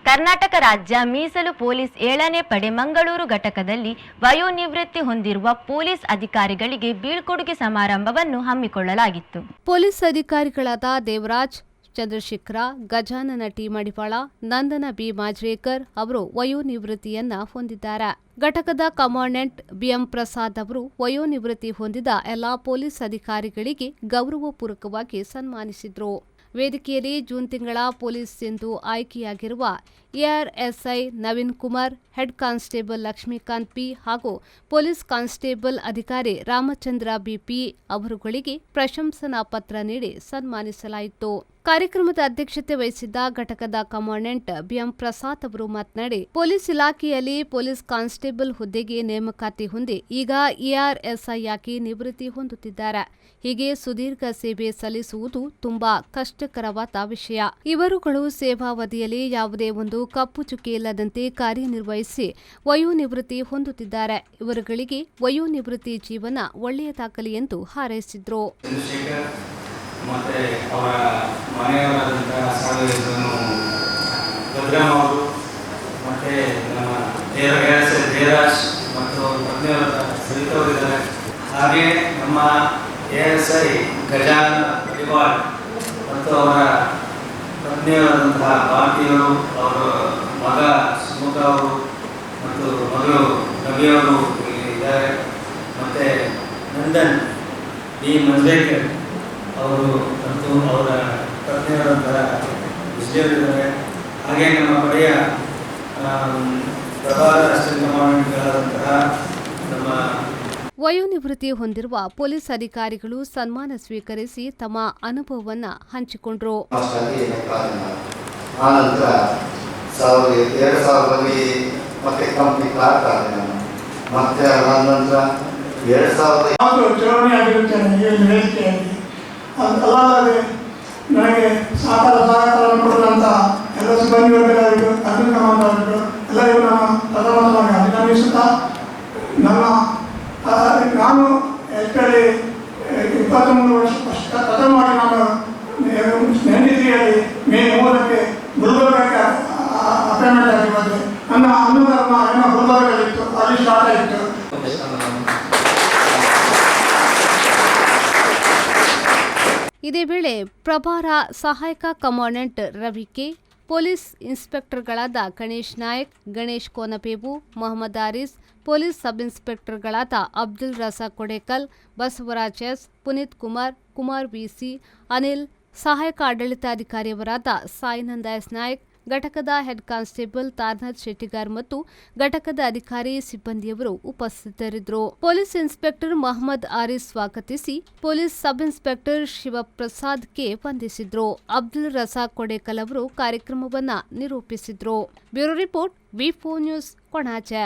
ಕರ್ನಾಟಕ ರಾಜ್ಯ ಮೀಸಲು ಪೊಲೀಸ್ 7ನೇ ಪಡೆ ಮಂಗಳೂರು ಘಟಕದಲ್ಲಿ ವಯೋನಿವೃತ್ತಿ ಹೊಂದಿರುವ ಪೊಲೀಸ್ ಅಧಿಕಾರಿಗಳಿಗೆ ಬೀಳ್ಕೊಡುಗೆ ಸಮಾರಂಭವನ್ನು ಹಮ್ಮಿಕೊಳ್ಳಲಾಗಿತ್ತು. ಪೊಲೀಸ್ ಅಧಿಕಾರಿಗಳಾದ ದೇವರಾಜ್, ಚಂದ್ರಶೇಖರ, ಗಜಾನನ ಟಿ ಮಡಿವಾಳ, ನಂದನ ಬಿ ಮಾಜ್ರೇಕರ್ ಅವರು ವಯೋನಿವೃತ್ತಿಯನ್ನ ಹೊಂದಿದ್ದಾರೆ. ಘಟಕದ ಕಮಾಂಡೆಂಟ್ ಬಿಎಂ ಪ್ರಸಾದ್ ಅವರು ವಯೋನಿವೃತ್ತಿ ಹೊಂದಿದ ಎಲ್ಲಾ ಪೊಲೀಸ್ ಅಧಿಕಾರಿಗಳಿಗೆ ಗೌರವಪೂರ್ವಕವಾಗಿ ಸನ್ಮಾನಿಸಿದರು. ವೇದಿಕೆಯಲ್ಲಿ ಜೂನ್ ತಿಂಗಳ ಪೊಲೀಸ್ ಎಂದು ಆಯ್ಕೆಯಾಗಿರುವ ARSI Naveen Kumar, head constable Lakshmikanth P ಹಾಗೂ ಪೊಲೀಸ್ ಕಾನ್ಸ್ಟೇಬಲ್ ಅಧಿಕಾರಿ ರಾಮಚಂದ್ರ ಬಿಪಿ ಅವರುಗಳಿಗೆ ಪ್ರಶಂಸನಾ ಪತ್ರ ನೀಡಿ ಸನ್ಮಾನಿಸಲಾಯಿತು. ಕಾರ್ಯಕ್ರಮದ ಅಧ್ಯಕ್ಷತೆ ವಹಿಸಿದ್ದ ಘಟಕದ ಕಮಾಂಡೆಂಟ್ ಬಿಎಂ ಪ್ರಸಾದ್ ಅವರು ಮಾತನಾಡಿ, ಪೊಲೀಸ್ ಇಲಾಖೆಯಲ್ಲಿ ಪೊಲೀಸ್ ಕಾನ್ಸ್ಟೇಬಲ್ ಹುದ್ದೆಗೆ ನೇಮಕಾತಿ ಹೊಂದಿ ಈಗ ಎಆರ್ಎಸ್ಐ ಆಗಿ ನಿವೃತ್ತಿ ಹೊಂದುತ್ತಿದ್ದಾರೆ. ಹೀಗೆ ಸುದೀರ್ಘ ಸೇವೆ ಸಲ್ಲಿಸುವುದು ತುಂಬಾ ಕಷ್ಟಕರವಾದ ವಿಷಯ. ಇವರುಗಳು ಸೇವಾವಧಿಯಲ್ಲಿ ಯಾವುದೇ ಒಂದು ಕಪ್ಪು ಚುಕ್ಕೆ ಇಲ್ಲದಂತೆ ಕಾರ್ಯನಿರ್ವಹಿಸಿ ವಯೋನಿವೃತ್ತಿ ಹೊಂದುತ್ತಿದ್ದಾರೆ. ಇವರುಗಳಿಗೆ ವಯೋನಿವೃತ್ತಿ ಜೀವನ ಒಳ್ಳೆಯದಾಗಲಿ ಎಂದು ಹಾರೈಸಿದ್ರು. ಮತ್ತೆ ಅವರ ಮನೆಯವರಾದಂತಹ ಸಾವಿರನು ಭದ್ರಮ್ಮ ಅವರು, ಮತ್ತೆ ನಮ್ಮ ದೇವರಾಜ್ ಮತ್ತು ಪತ್ನಿಯವರ ಸರಿತವರಿದ್ದಾರೆ. ಹಾಗೆ ನಮ್ಮ ಎಎಸ್ಐ ಗಜಾನ ಮಡಿವಾಳ್ ಮತ್ತು ಅವರ ಪತ್ನಿಯವರಾದಂತಹ ಭಾರತೀಯವರು, ಅವರ ಮಗ ಸುಮುಖ ಅವರು ಮತ್ತು ಮಗಳು ರವಿಯವರು ಇದ್ದಾರೆ. ಮತ್ತು ನಂದನ್ ಬಿ ಮಂಜ್ರೇಕರ್ ಅವರು ಮತ್ತು ಅವರ ಪತ್ನಿಯವರಂತಹ ವಿಜಯವರಿದ್ದಾರೆ. ಹಾಗೆ ನಮ್ಮ ಪಡೆಯ ಪ್ರಭಾರ ಅಸಿಸ್ಟೆಂಟ್ ಕಮಾಂಡೆಂಟ್ಗಳಾದಂತಹ ನಮ್ಮ ವಯೋನಿವೃತ್ತಿ ಹೊಂದಿರುವ ಪೊಲೀಸ್ ಅಧಿಕಾರಿಗಳು ಸನ್ಮಾನ ಸ್ವೀಕರಿಸಿ ತಮ್ಮ ಅನುಭವವನ್ನು ಹಂಚಿಕೊಂಡರು. ಆನಂತರ 2000ರಲ್ಲಿ ಮತ್ತೆ ಕಂಪ್ನಿ ಕ್ಲಾರ್ಕ್ ಆದ ನಾನು. ಮತ್ತೆ ಆನಂತರ 2000 ಚುನಾವಣೆ ಆಗಿರುತ್ತೇನೆ ಈ ವೇದಿಕೆಯಲ್ಲಿ. ಅಲ್ಲದೆ ನನಗೆ ಸಹಕಾರ ಕೊಡುವಂಥ ಎಲ್ಲ ಸಿಬ್ಬಂದಿ ವರ್ಗದವರಿಗೂ, ಅಗ್ನಿ ಕಮಾಂಡರ್ಗಳು ಎಲ್ಲರಿಗೂ ನಾನು ಪ್ರಥಮವಾಗಿ ಅಭಿನಂದಿಸುತ್ತಾ, ನಾನು ಆ್ಯಕ್ಚುಲಿ 23 ವರ್ಷ ಪ್ರಥಮವಾಗಿ ನಾನು ಸ್ನೇಹಿತರಲ್ಲಿ ಮೇ 3ಕ್ಕೆ ಗುಲ್ಬರ್ಗಕ್ಕೆ ಅಪಾಯಿಂಟ್ಮೆಂಟ್ ಆಗಿ ಬಂದೆ. ನನ್ನ ಅನ್ನಧರ್ಮ ಏನೋ ಗುಲ್ಬರ್ಗಲ್ಲಿತ್ತು, ಅಲ್ಲಿ ಸ್ಟಾರ್ಟ್ ಆಗಿತ್ತು. ಇದೇ ವೇಳೆ ಪ್ರಭಾರ ಸಹಾಯಕ ಕಮಾಂಡೆಂಟ್ ರವಿ ಕೆ, ಪೊಲೀಸ್ ಇನ್ಸ್ಪೆಕ್ಟರ್ಗಳಾದ ಗಣೇಶ್ ನಾಯಕ್, ಗಣೇಶ್ ಕೋನಪೇಬು, ಮೊಹಮ್ಮದ್ ಆರಿಸ್, ಪೊಲೀಸ್ ಸಬ್ ಇನ್ಸ್ಪೆಕ್ಟರ್ಗಳಾದ ಅಬ್ದುಲ್ ರಜಾಕ್ ಕೊಡೇಕಲ್, ಬಸವರಾಜ್ ಎಸ್, ಪುನೀತ್ ಕುಮಾರ್, ಕುಮಾರ್ ವಿಸಿ, ಅನಿಲ್, ಸಹಾಯಕ ಆಡಳಿತಾಧಿಕಾರಿಯವರಾದ ಸಾಯಿನಂದ ಎಸ್ ನಾಯಕ್, ಘಟಕದ ಹೆಡ್ ಕಾನ್ಸ್ಟೇಬಲ್ ತಾರ್ನಾಥ್ ಶೆಟ್ಟಿಗಾರ್ ಮತ್ತು ಘಟಕದ ಅಧಿಕಾರಿ ಸಿಬ್ಬಂದಿಯವರು ಉಪಸ್ಥಿತರಿದ್ದರು. ಪೊಲೀಸ್ ಇನ್ಸ್ಪೆಕ್ಟರ್ ಮೊಹಮ್ಮದ್ ಆರಿಸ್ ಸ್ವಾಗತಿಸಿ, ಪೊಲೀಸ್ ಸಬ್ ಇನ್ಸ್ಪೆಕ್ಟರ್ ಶಿವಪ್ರಸಾದ್ಗೆ ವಂದಿಸಿದ್ರು. ಅಬ್ದುಲ್ ರಜಾಕ್ ಕೊಡೇಕಲ್ ಅವರು ಕಾರ್ಯಕ್ರಮವನ್ನು ನಿರೂಪಿಸಿದ್ರು. ಬ್ಯೂರೋ ರಿಪೋರ್ಟ್, ವಿ4 ನ್ಯೂಸ್, ಕೊಣಾಜೆ.